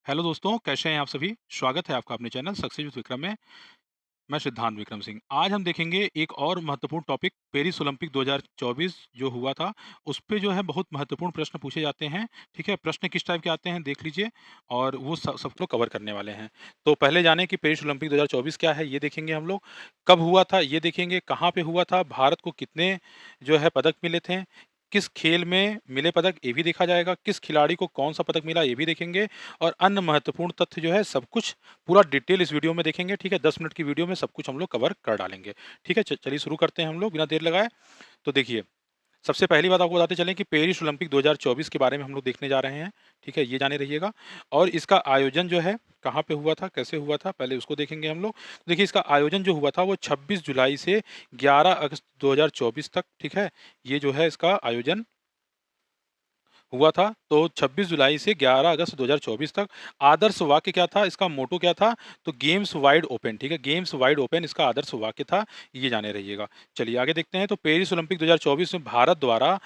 Hello दोस्तों, कैसे हैं आप सभी? स्वागत है आपका अपने चैनल सक्सेस विद विक्रम में। मैं सिद्धांत विक्रम सिंह। आज हम देखेंगे एक और महत्वपूर्ण टॉपिक पेरिस ओलंपिक 2024 जो हुआ था, उस पे जो है बहुत महत्वपूर्ण प्रश्न पूछे जाते हैं, ठीक है? प्रश्न किस टाइप के आते हैं देख लीजिए और वो सबको कवर करने वाले हैं। तो पहले जानें कि पेरिस ओलंपिक 2024 क्या है, ये देखेंगे हम लोग। कब हुआ था, ये देखेंगे। कहाँ पे हुआ था, भारत को कितने जो है पदक मिले थे, किस खेल में मिले पदक, ये भी देखा जाएगा। किस खिलाड़ी को कौन-सा पदक मिला, ये भी देखेंगे और अन्य महत्वपूर्ण तथ्य जो है सब कुछ पूरा डिटेल इस वीडियो में देखेंगे, ठीक है? 10 मिनट की वीडियो में सब कुछ हम लोग कवर कर डालेंगे, ठीक है? चलिए शुरू करते हैं हम लोग बिना देर लगाए। तो देखिए, सबसे पहली बात आपको बताते चलें कि पेरिस ओलंपिक 2024 के बारे में हम लोग देखने जा रहे हैं, ठीक है? ये जाने रहिएगा और इसका आयोजन जो है कहाँ पे हुआ था, कैसे हुआ था, पहले उसको देखेंगे हम लोग। देखिए, इसका आयोजन जो हुआ था वो 26 जुलाई से 11 अगस्त 2024 तक, ठीक है? ये जो है इसका आयोजन हुआ था। तो 26 जुलाई से 11 अगस्त 2024 तक आदर्श वाक्य क्या था, इसका मोटो क्या था? तो गेम्स वाइड ओपन, ठीक है? गेम्स वाइड ओपन इसका आदर्श वाक्य था, ये जाने रहिएगा। चलिए आगे देखते हैं। तो पेरिस ओलंपिक 2024 में भारत द्वारा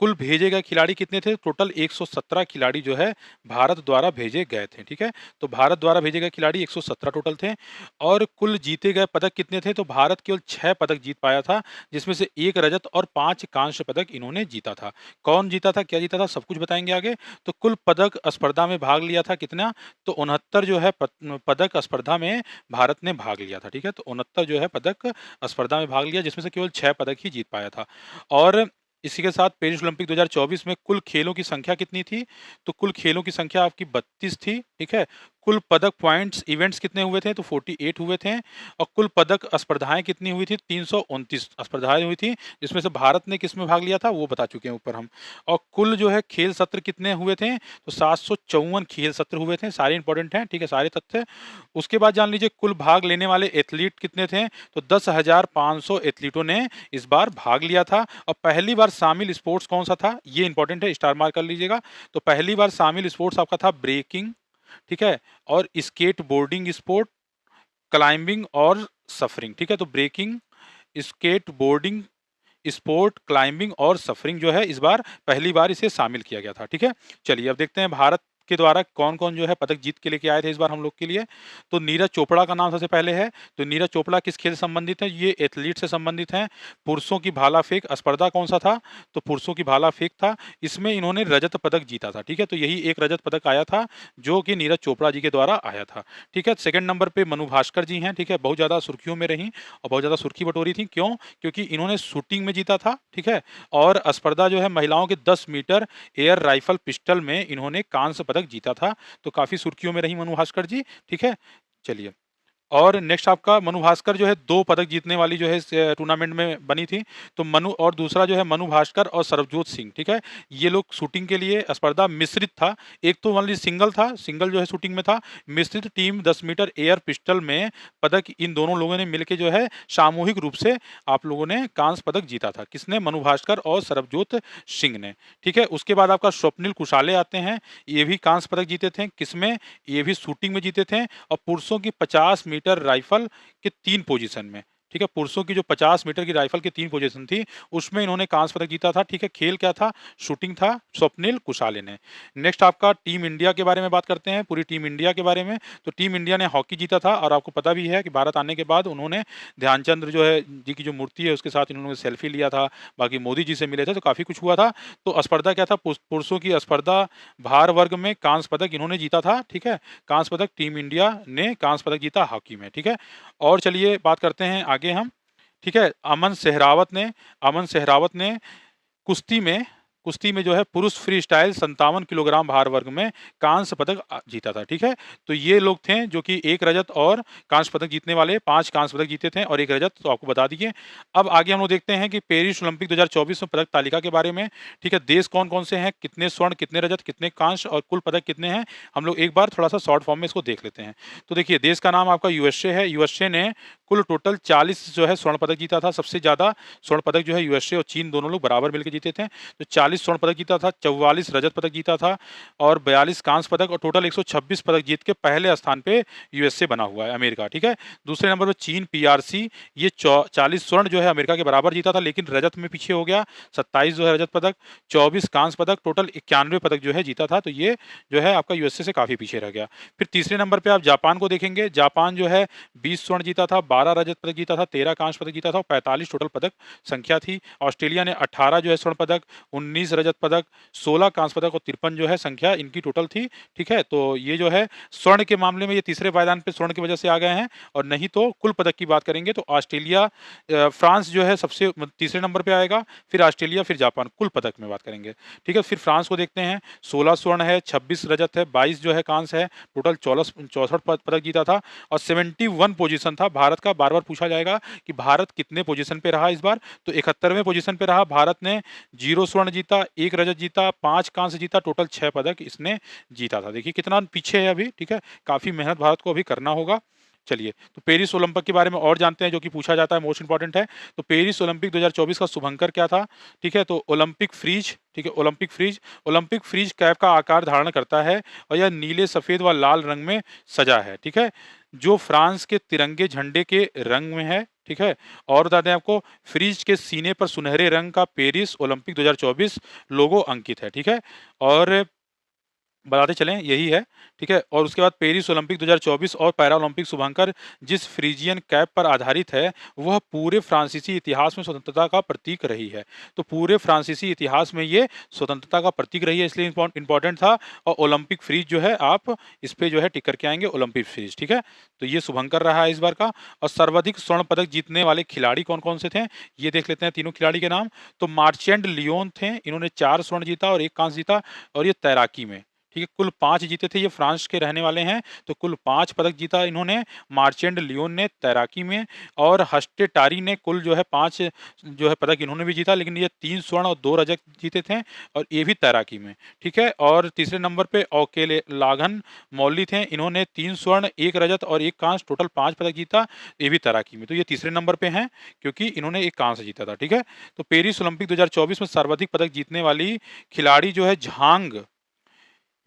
कुल भेजे गए खिलाड़ी कितने थे? टोटल 117 खिलाड़ी जो है भारत द्वारा भेजे गए थे, ठीक है? तो भारत द्वारा भेजे गए खिलाड़ी 117 टोटल थे और कुल जीते गए पदक कितने थे? तो भारत केवल 6 पदक जीत पाया था, जिसमें से 1 रजत और 5 कांस्य पदक इन्होंने जीता था। कौन जीता था, क्या जीता था, सब कुछ बताएँगे आगे। तो कुल पदक स्पर्धा में भाग लिया था कितना? तो 69 जो है पदक स्पर्धा में भारत ने भाग लिया था, ठीक है? तो 69 जो है पदक स्पर्धा में भाग लिया, जिसमें से केवल 6 पदक ही जीत पाया था। और इसी के साथ पेरिस ओलंपिक 2024 में कुल खेलों की संख्या कितनी थी? तो कुल खेलों की संख्या आपकी 32 थी, ठीक है? कुल पदक पॉइंट्स इवेंट्स कितने हुए थे? तो 48 हुए थे और कुल पदक स्पर्धाएँ कितनी हुई थी? 329 स्पर्धाएँ हुई थी, जिसमें से भारत ने किसमें भाग लिया था, वो बता चुके हैं ऊपर हम। और कुल जो है खेल सत्र कितने हुए थे? तो 754 खेल सत्र हुए थे, सारे इंपॉर्टेंट हैं, ठीक है? सारे तथ्य। उसके बाद जान लीजिए कुल भाग लेने वाले एथलीट कितने थे? तो 10,500 एथलीटों ने इस बार भाग लिया था और पहली बार शामिल स्पोर्ट्स कौन-सा था? ये इंपॉर्टेंट है, स्टार मार्क कर लीजिएगा। तो पहली बार शामिल स्पोर्ट्स आपका था ब्रेकिंग, ठीक है? और स्केटबोर्डिंग स्पोर्ट, क्लाइंबिंग और सफरिंग, ठीक है? तो ब्रेकिंग, स्केटबोर्डिंग स्पोर्ट, क्लाइंबिंग और सफरिंग जो है इस बार पहली बार इसे शामिल किया गया था, ठीक है? चलिए अब देखते हैं भारत के द्वारा कौन-कौन जो है पदक जीत के लेके आए थे इस बार हम लोग के लिए। तो नीरज चोपड़ा का नाम सबसे पहले है। तो नीरज चोपड़ा किस खेल से संबंधित है? ये एथलीट से संबंधित हैं। पुरुषों की भाला फेंक स्पर्धा कौन-सा था? तो पुरुषों की भाला फेंक था। इसमें इन्होंने रजत पदक जीता था, ठीक है? तो यही एक रजत पदक आया था जो कि नीरज चोपड़ा जी के द्वारा आया था, ठीक है? सेकंड नंबर पे मनु भास्कर जी हैं, ठीक है? बहुत ज़्यादा सुर्खियों में रहीं और बहुत ज़्यादा सुर्खी बटोरी थी। क्यों? क्योंकि इन्होंने शूटिंग में जीता था, ठीक है? और स्पर्धा जो है महिलाओं के 10 मीटर एयर राइफल पिस्टल में इन्होंने कांस्य पदक जीता था। तो काफ़ी सुर्खियों में रहीं मनु भास्कर जी, ठीक है? चलिए और नेक्स्ट आपका मनु भास्कर जो है 2 पदक जीतने वाली जो है इस टूर्नामेंट में बनी थी। तो मनु और दूसरा जो है मनु भास्कर और सरबजोत सिंह, ठीक है? ये लोग शूटिंग के लिए स्पर्धा मिश्रित था। एक तो मान लीजिए सिंगल था, सिंगल जो है शूटिंग में था। मिश्रित टीम 10 मीटर एयर पिस्टल में पदक इन दोनों लोगों ने मिलके जो है सामूहिक रूप से आप लोगों ने कांस्य पदक जीता था। किसने? मनु भास्कर और सरबजोत सिंह ने, ठीक है? उसके बाद आपका स्वप्निल कुशाले आते हैं। ये भी कांस्य पदक जीते थे। किसमें? ये भी शूटिंग में जीते थे और पुरुषों की 50 मीटर राइफल के 3 पोजीशन में, ठीक है? पुरुषों की जो 50 मीटर की राइफल की 3 पोजीशन थी, उसमें इन्होंने कांस्य पदक जीता था, ठीक है? खेल क्या था? शूटिंग था, स्वप्निल कुशाले ने। नेक्स्ट आपका टीम इंडिया के बारे में बात करते हैं, पूरी टीम इंडिया के बारे में। तो टीम इंडिया ने हॉकी जीता था और आपको पता भी है कि भारत आने के बाद उन्होंने ध्यानचंद जो है जी की जो मूर्ति है, उसके साथ इन्होंने सेल्फी लिया था, बाकी मोदी जी से मिले थे, तो काफ़ी कुछ हुआ था। तो स्पर्धा क्या था? पुरुषों की स्पर्धा भार वर्ग में कांस्य पदक इन्होंने जीता था, ठीक है? कांस्य पदक टीम इंडिया ने कांस्य पदक जीता हॉकी में, ठीक है? और चलिए बात करते हैं आगे हम, ठीक है? अमन सेहरावत ने कुश्ती में जो है पुरुष फ्री स्टाइल 57 किलोग्राम भार वर्ग में कांस्य पदक जीता था, ठीक है? तो ये लोग थे जो कि 1 रजत और कांस्य पदक जीतने वाले, 5 कांस्य पदक जीते थे और 1 रजत, तो आपको बता दिए। अब आगे हम लोग देखते हैं कि पेरिस ओलंपिक 2024 में पदक तालिका के बारे में, ठीक है? देश कौन-कौन से हैं, कितने स्वर्ण, कितने रजत, कितने कांस्य और कुल पदक कितने हैं, हम लोग एक बार थोड़ा-सा शॉर्ट फॉर्म में इसको देख लेते हैं। तो देखिए देश का नाम आपका यूएसए है। यूएसए ने कुल टोटल 40 जो है स्वर्ण पदक जीता था। सबसे ज़्यादा स्वर्ण पदक जो है यूएसए और चीन दोनों लोग बराबर मिलकर जीते थे। तो 40 स्वर्ण पदक जीता था, 44 रजत पदक जीता था और 42 कांस्य पदक और टोटल 126 पदक जीत के पहले स्थान पे यूएसए बना हुआ है, अमेरिका, ठीक है। दूसरे नंबर पर चीन पीआरसी, ये 40 स्वर्ण जो है अमेरिका के बराबर जीता था, लेकिन रजत में पीछे हो गया। 27 जो है रजत पदक, 24 कांस्य पदक, टोटल 91 पदक जो है जीता था। तो ये जो है आपका यूएसए से काफी पीछे रह गया। फिर तीसरे नंबर पे आप जापान को देखेंगे। जापान जो है 20 स्वर्ण जीता था, 12 रजत पदक जीता था, 13 कांस्य पदक जीता था और 45 टोटल पदक संख्या थी। ऑस्ट्रेलिया ने 18 जो है स्वर्ण पदक, 19 रजत पदक, 16 कांस्य पदक और 53 जो है संख्या इनकी टोटल थी, ठीक है। तो ये जो है स्वर्ण के मामले में ये तीसरे पायदान पे स्वर्ण की वजह से आ गए हैं। और नहीं तो कुल पदक की बात करेंगे तो ऑस्ट्रेलिया, फ्रांस जो है सबसे तीसरे नंबर पे आएगा, फिर ऑस्ट्रेलिया, फिर जापान, कुल पदक में बात करेंगे, ठीक है। फिर फ्रांस को देखते हैं। 16 स्वर्ण है, 26 रजत है, 22 जो है कांस्य है, टोटल 64 पदक जीता था और 71 पोजीशन था भारत का। बार बार पूछा जाएगा कि भारत कितने पोजीशन पे रहा इस बार, तो 71वें पोजीशन पे रहा। भारत ने 0 स्वर्ण जीता, 1 रजत जीता, 5 कांस्य जीता, टोटल 6 पदक इसने जीता था। देखिए कितना पीछे है अभी, ठीक है। काफी मेहनत भारत को अभी करना होगा। चलिए, तो पेरिस ओलंपिक के बारे में और जानते हैं, जो कि पूछा जाता है, मोस्ट इंपॉर्टेंट है। तो पेरिस ओलंपिक 2024 का शुभंकर क्या था, ठीक है। तो ओलंपिक फ्रीज, ठीक है, ओलंपिक फ्रीज कैप का आकार धारण करता है और यह नीले, सफेद व लाल रंग में सजा है, ठीक है, जो फ्रांस के तिरंगे झंडे के रंग में है, ठीक है। और बता दें आपको, फ्रीज के सीने पर सुनहरे रंग का पेरिस ओलंपिक 2024 लोगो अंकित है, ठीक है। और बताते चलें यही है, ठीक है। और उसके बाद पेरिस ओलंपिक 2024 और पैरा ओलंपिक शुभंकर जिस फ्रीजियन कैप पर आधारित है, वह पूरे फ्रांसीसी इतिहास में स्वतंत्रता का प्रतीक रही है। तो पूरे फ्रांसीसी इतिहास में ये स्वतंत्रता का प्रतीक रही है, इसलिए इंपॉर्टेंट था। और ओलंपिक फ्रीज जो है आप इस पे जो है टिक करके आएंगे, ओलंपिक फ्रीज, ठीक है। तो ये शुभंकर रहा है इस बार का। और सर्वाधिक स्वर्ण पदक जीतने वाले खिलाड़ी कौन कौन से थे, ये देख लेते हैं तीनों खिलाड़ी के नाम। तो मार्चेंट लियोन थे, इन्होंने 4 स्वर्ण जीता और 1 कांस्य जीता, और ये तैराकी में, ठीक है, कुल 5 जीते थे। ये फ्रांस के रहने वाले हैं, तो कुल 5 पदक जीता इन्होंने। मार्चेंट लियोन ने तैराकी में, और हस्टे टारी ने कुल जो है 5 जो है पदक इन्होंने भी जीता, लेकिन ये 3 स्वर्ण और 2 रजत जीते थे, और ये भी तैराकी में, ठीक है। और तीसरे नंबर पे ओकेले लागन मौली थे, इन्होंने 3 स्वर्ण, 1 रजत और 1 कांस्य, टोटल 5 पदक जीता, ये भी तैराकी में। तो ये तीसरे नंबर पे हैं क्योंकि इन्होंने 1 कांस्य जीता था, ठीक है। तो पेरिस ओलंपिक 2024 में सर्वाधिक पदक जीतने वाली खिलाड़ी जो है झांग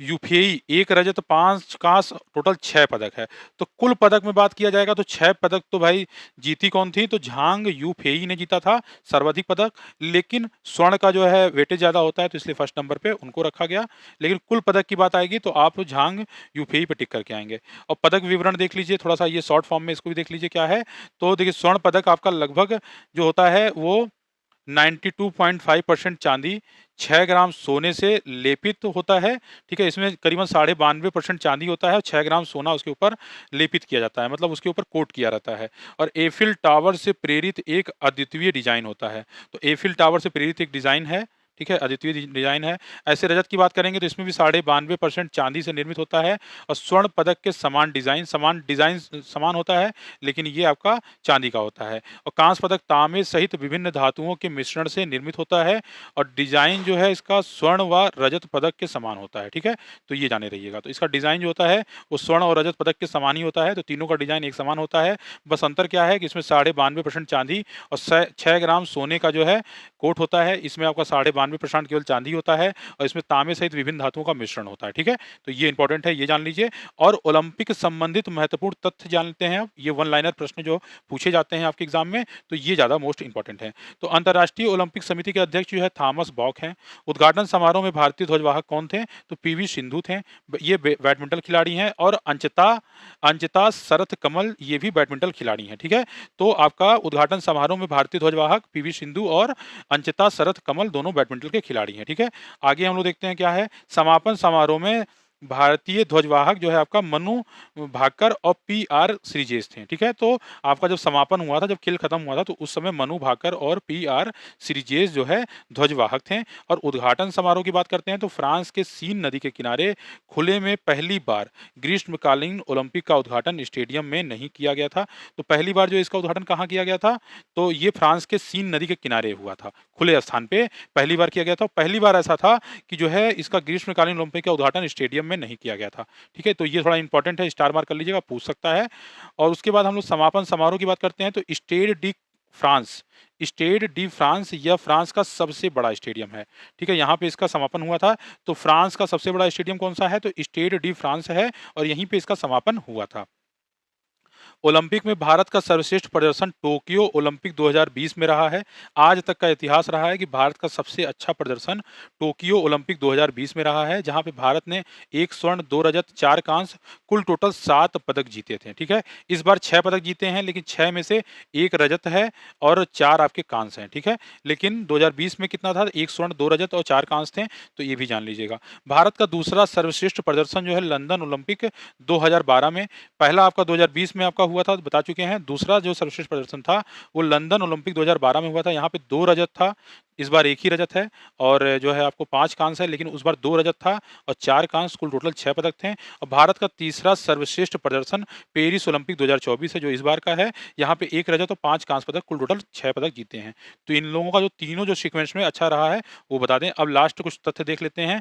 यूफेई, 1 रजत, 5 कांस्य, टोटल 6 पदक है। तो कुल पदक में बात किया जाएगा तो 6 पदक तो भाई जीती कौन थी, तो झांग यूफेई ने जीता था सर्वाधिक पदक। लेकिन स्वर्ण का जो है वेटेज ज्यादा होता है, तो इसलिए फर्स्ट नंबर पे उनको रखा गया। लेकिन कुल पदक की बात आएगी तो आप झांग यूफेई पे टिक करके आएंगे। और पदक विवरण देख लीजिए थोड़ा सा, ये शॉर्ट फॉर्म में इसको भी देख लीजिए क्या है। तो देखिए स्वर्ण पदक आपका लगभग जो होता है वो 92.5% चांदी, 6 ग्राम सोने से लेपित होता है, ठीक है। इसमें करीबन 92.5% चांदी होता है और 6 ग्राम सोना उसके ऊपर लेपित किया जाता है, मतलब उसके ऊपर कोट किया रहता है। और एफिल टावर से प्रेरित एक अद्वितीय डिजाइन होता है। तो एफिल टावर से प्रेरित एक डिजाइन है, ठीक है, अद्वितीय डिजाइन है। ऐसे रजत की बात करेंगे तो इसमें भी 92.5% चांदी से निर्मित होता है। और स्वर्ण पदक के समान डिजाइन समान होता है, लेकिन ये आपका चांदी का होता है। और कांस्य पदक तांबे सहित विभिन्न धातुओं के मिश्रण से निर्मित होता है, और डिजाइन जो है इसका स्वर्ण व रजत पदक के समान होता है, ठीक है। तो ये जाने रहिएगा, तो इसका डिजाइन जो होता है वो स्वर्ण और रजत पदक के समान ही होता है। तो तीनों का डिजाइन एक समान होता है। बस अंतर क्या है कि इसमें 92.5% चांदी और 6 ग्राम सोने का जो है कोट होता है। इसमें आपका 92% केवल चांदी होता है, और इसमें तांबे सहित विभिन्न धातुओं का मिश्रण होता है, ठीक है। तो ये इंपॉर्टेंट है, ये जान लीजिए। और ओलंपिक संबंधित महत्वपूर्ण तथ्य जानते हैं आप, ये वन लाइनर प्रश्न जो पूछे जाते हैं आपके एग्जाम में, तो ये ज्यादा मोस्ट इंपॉर्टेंट है। तो अंतर्राष्ट्रीय ओलंपिक समिति के अध्यक्ष जो है थॉमस बॉक हैं। उद्घाटन समारोह में भारतीय ध्वजवाहक कौन थे, तो पीवी सिंधु थे, ये बैडमिंटन खिलाड़ी हैं। और अंचिता अंचिता शरथ कमल, ये भी बैडमिंटन खिलाड़ी हैं, ठीक है। तो आपका उद्घाटन समारोह में भारतीय ध्वजवाहक पीवी सिंधु और अंचिता शरथ कमल दोनों बैडमिंटन के खिलाड़ी हैं, ठीक है। आगे हम लोग देखते हैं क्या है। समापन समारोह में भारतीय ध्वजवाहक जो है आपका मनु भाकर और पी आर श्रीजेश थे, ठीक है। तो आपका जब समापन हुआ था, जब खेल खत्म हुआ था, तो उस समय मनु भाकर और पी आर श्रीजेश जो है ध्वजवाहक थे। और उद्घाटन समारोह की बात करते हैं तो फ्रांस के सीन नदी के किनारे खुले में पहली बार ग्रीष्मकालीन ओलंपिक का उद्घाटन स्टेडियम में नहीं किया गया था। तो पहली बार जो इसका उद्घाटन कहाँ किया गया था, तो ये फ्रांस के सीन नदी के किनारे हुआ था, खुले स्थान पे पहली बार किया गया था। पहली बार ऐसा था कि जो है इसका ग्रीष्मकालीन ओलंपिक का उद्घाटन स्टेडियम में नहीं किया गया था। ठीक है? तो ये थोड़ा इंपॉर्टेंट है, स्टार मार्क कर लीजिएगा, पूछ सकता है। और उसके बाद हम लोग समापन समारोह की बात करते हैं, तो Stade de France, Stade de France यह फ्रांस का सबसे बड़ा स्टेडियम है। ठीक है? यहाँ पे इसका समापन हुआ था। तो फ्रांस का सबसे बड़ा स्टेडियम कौन-सा है? तो स्टेड डी फ्रांस है और यहीं पे इसका समापन हुआ था। ओलंपिक में भारत का सर्वश्रेष्ठ प्रदर्शन टोक्यो ओलंपिक 2020 में रहा है। आज तक का इतिहास रहा है कि भारत का सबसे अच्छा प्रदर्शन टोक्यो ओलंपिक 2020 में रहा है, जहां पे भारत ने 1 स्वर्ण, 2 रजत, 4 कांस्य, कुल टोटल 7 पदक जीते थे। ठीक है? इस बार 6 पदक जीते हैं, लेकिन 6 में से 1 रजत है और 4 आपके कांस्य हैं। ठीक है? लेकिन 2020 में कितना था? 1 स्वर्ण, 2 रजत और 4 कांस्य थे, तो ये भी जान लीजिएगा। भारत का दूसरा सर्वश्रेष्ठ प्रदर्शन जो है लंदन ओलंपिक 2012 में, पहला आपका 2020 में आपका हुआ था, बता चुके हैं। दूसरा जो सर्वश्रेष्ठ प्रदर्शन था वो लंदन ओलंपिक 2012 में हुआ था। यहाँ पे 2 रजत था, इस बार 1 ही रजत है और जो है आपको 5 कांस्य है, लेकिन उस बार 2 रजत था और 4 कांस्य, कुल टोटल 6 पदक थे। और भारत का तीसरा सर्वश्रेष्ठ प्रदर्शन पेरिस ओलंपिक 2024 है, जो इस बार का है। यहाँ पे 1 रजत और 5 कांस्य पदक, कुल टोटल 6 पदक जीते हैं। तो इन लोगों का जो तीनों जो सीक्वेंस में अच्छा रहा है वो बता दें। अब लास्ट कुछ तथ्य देख लेते हैं।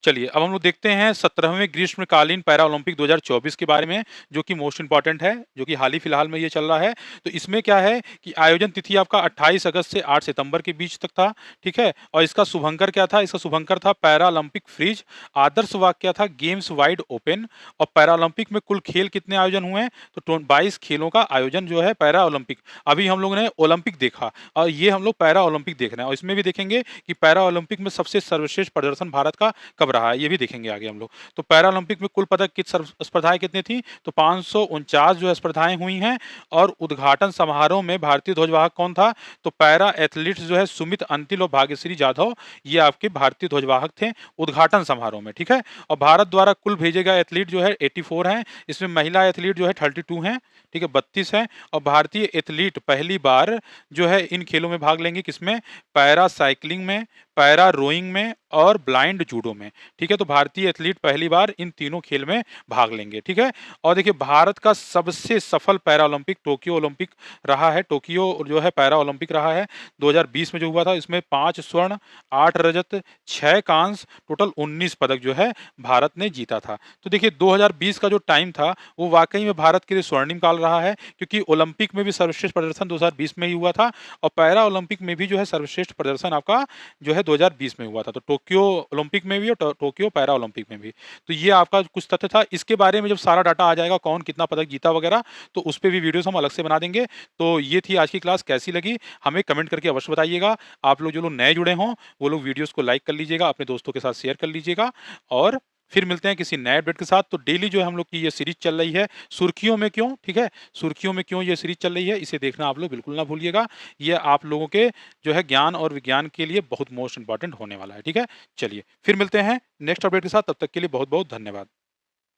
चलिए अब हम लोग देखते हैं 17वें ग्रीष्मकालीन पैरा ओलंपिक 2024 के बारे में, जो कि मोस्ट इंपॉर्टेंट है, जो कि हाल ही फिलहाल में ये चल रहा है। तो इसमें क्या है कि आयोजन तिथि आपका 28 अगस्त से 8 सितंबर के बीच तक था। ठीक है? और इसका शुभंकर क्या था? इसका शुभंकर था पैरालंपिक फ्रीज। आदर्श वाक्य क्या था? Games wide open. और पैरालंपिक में कुल खेल कितने आयोजन हुए? तो 22 खेलों का आयोजन जो है पैरा ओलंपिक। अभी हम लोगों ने ओलंपिक देखा और ये हम लोग पैरा ओलंपिक देख रहे हैं, और इसमें भी देखेंगे कि पैरा ओलंपिक में सबसे सर्वश्रेष्ठ प्रदर्शन भारत का कब रहा है, ये भी देखेंगे आगे हम लोग। तो पैरा ओलंपिक में कुल पदक की स्पर्धाएं कितनी थी? तो 549 जो है स्पर्धाएं हुई हैं। और उद्घाटन समारोह में भारतीय ध्वजवाहक कौन था? तो पैरा एथलीट्स जो है सुमित अंतिल और भाग्यश्री जाधव, ये आपके भारतीय ध्वजवाहक थे उद्घाटन समारोह में। ठीक है? और भारत द्वारा कुल भेजे गए एथलीट जो है 84 हैं। इसमें महिला एथलीट जो है 32 हैं। ठीक है? 32 हैं। और भारतीय एथलीट पहली बार जो है इन खेलों में भाग लेंगे, किसमें? पैरा साइकिलिंग में, पैरा रोइंग में और ब्लाइंड जूडो में। ठीक है? तो भारतीय एथलीट पहली बार इन तीनों खेल में भाग लेंगे। ठीक है? और देखिए भारत का सबसे सफल पैरा ओलंपिक टोक्यो ओलंपिक रहा है। टोक्यो जो है पैरा ओलंपिक रहा है 2020 में जो हुआ था। इसमें 5 स्वर्ण, 8 रजत, 6 कांस्य, टोटल 19 पदक जो है भारत ने जीता था। तो देखिए 2020 का जो टाइम था वो वाकई में भारत के लिए स्वर्णिम काल रहा है, क्योंकि ओलंपिक में भी सर्वश्रेष्ठ प्रदर्शन 2020 में ही हुआ था और पैरा ओलंपिक में भी जो है सर्वश्रेष्ठ प्रदर्शन आपका जो है 2020 में हुआ था। तो टोक्यो ओलंपिक में भी और टोक्यो पैरा ओलंपिक में भी। तो ये आपका कुछ तथ्य था। इसके बारे में जब सारा डाटा आ जाएगा, कौन कितना पदक जीता वगैरह, तो उस पे भी वीडियोस हम अलग से बना देंगे। तो ये थी आज की क्लास, कैसी लगी हमें कमेंट करके अवश्य बताइएगा। आप लोग जो लोग नए जुड़े हों वो लोग वीडियोस को लाइक कर लीजिएगा, अपने दोस्तों के साथ शेयर कर लीजिएगा। और फिर मिलते हैं किसी नए अपडेट के साथ। तो डेली जो है हम लोग की ये सीरीज चल रही है सुर्खियों में क्यों। ठीक है? सुर्खियों में क्यों ये सीरीज चल रही है, इसे देखना आप लोग बिल्कुल ना भूलिएगा। ये आप लोगों के जो है ज्ञान और विज्ञान के लिए बहुत मोस्ट इंपॉर्टेंट होने वाला है। ठीक है? चलिए फिर मिलते हैं नेक्स्ट अपडेट के साथ, तब तक के लिए बहुत बहुत धन्यवाद।